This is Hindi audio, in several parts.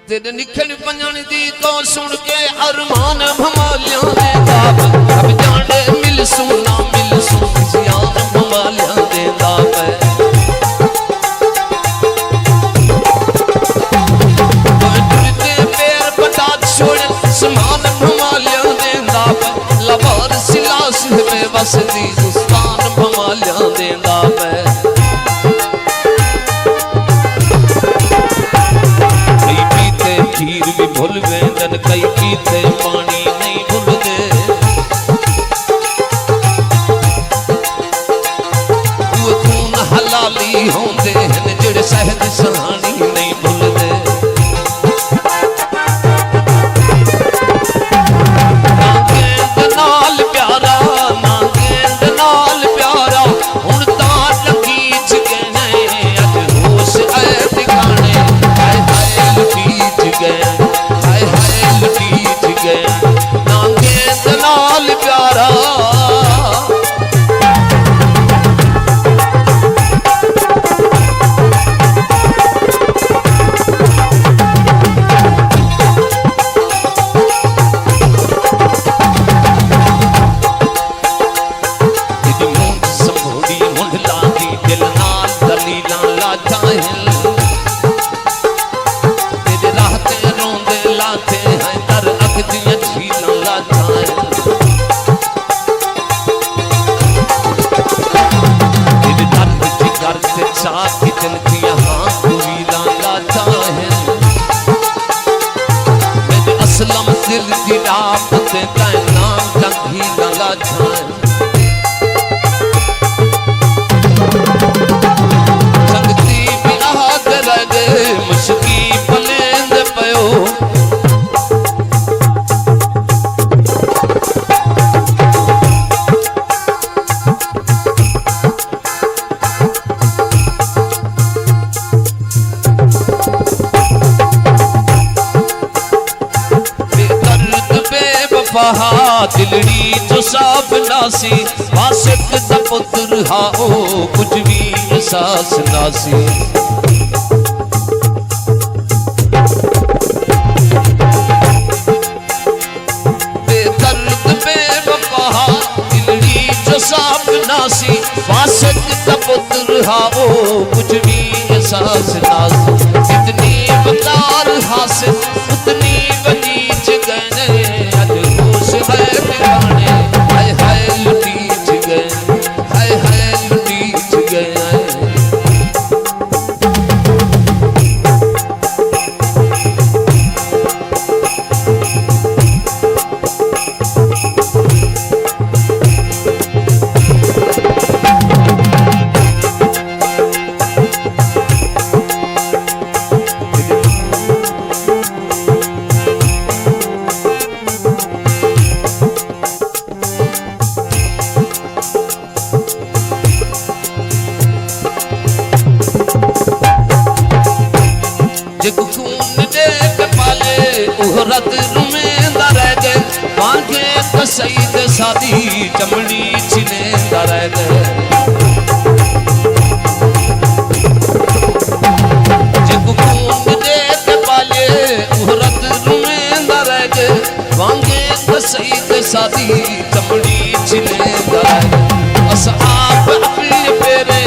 तेरे निखण पंजन दी तो सुन के अरमान भमालिया दे दाब अब जाने मिल सुना मिल सुन सियान भमालिया दे दाब समान भमालिया दे दाब लबार सिलास में बसदी दुस्तान भमालिया दे दाब कई पीते खीर भी भूल वेंदन कई पीते पानी नहीं भूलदे वो खून हलाली होंदे हन जेड़े सहद सहानी नहीं भूलदे दिलड़ी जो साफ नासी वासिक दा पुत्र हाओ कुछ भी एहसास नासी बेदर्द बेवफा दिलड़ी जो साफ नासी वासिक दा पुत्र हाओ कुछ भी एहसास नासी जितनी वकार हासिल उतनी बनीच गए हाय हाय लुटीच गए हाय हाय लुटीच गए सईद सादी चमड़ी छिनेंदा रह गए जब खून दे के पाले उहरत रुमेंदा रह गए वांगे सईद सादी चमड़ी छिनेंदा रह गए अस आप अपने पेरे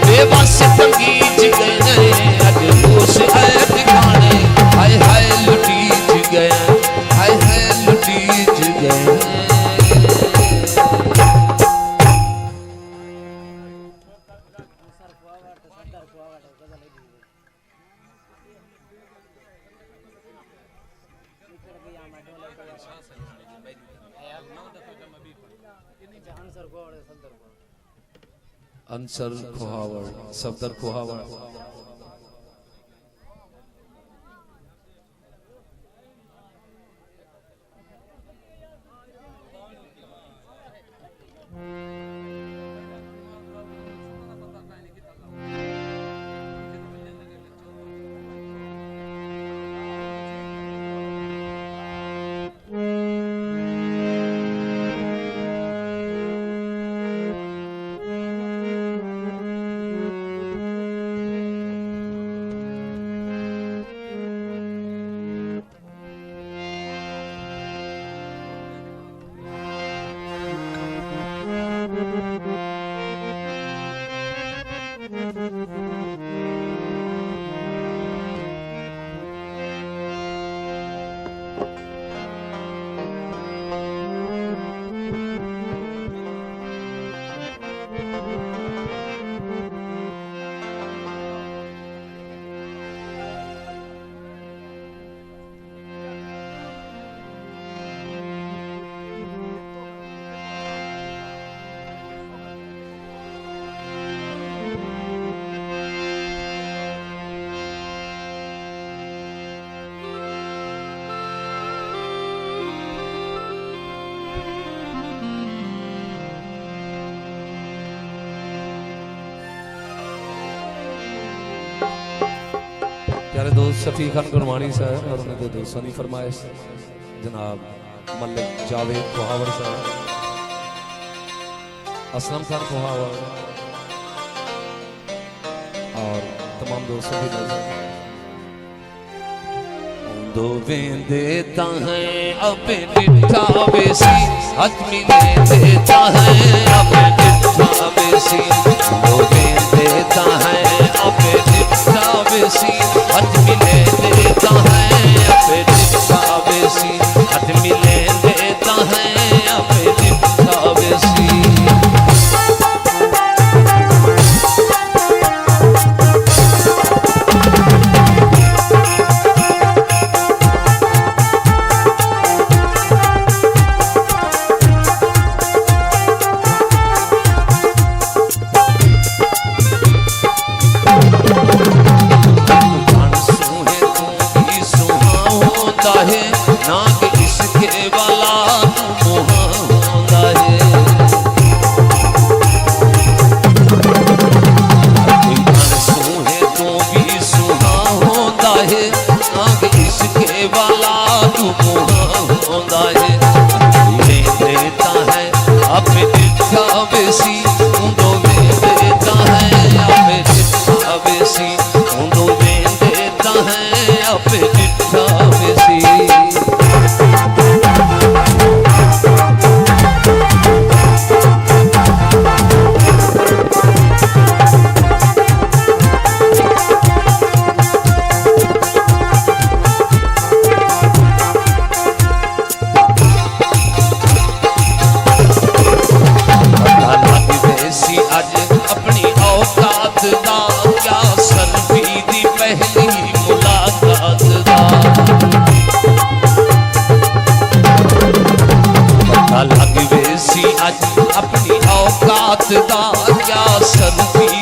बेबस तंगीज गए अज होश है ठिकाने हाय हाय लुटीज गए हाय हाय लुटीज गए अंसर खुहावड़ सफदर खुहावड़ प्यारे दोस्त शफी खान गुरमानी साहब और उन्होंने दोस्तों की फरमाइश जनाब मलिक जावेद कुहावर साहब, असलम खान कुहावर और तमाम दोस्तों की नजर दो देता है अपने डिठा बेसी हथ मिले देता है अपने डिठा बेसी दो देता है अपने डिठा बेसी हथ मिले देता है अपने डिठा बेसी हथ मिले देता है अपने डिठा बेसी अपनी औकात दा क्या सरफी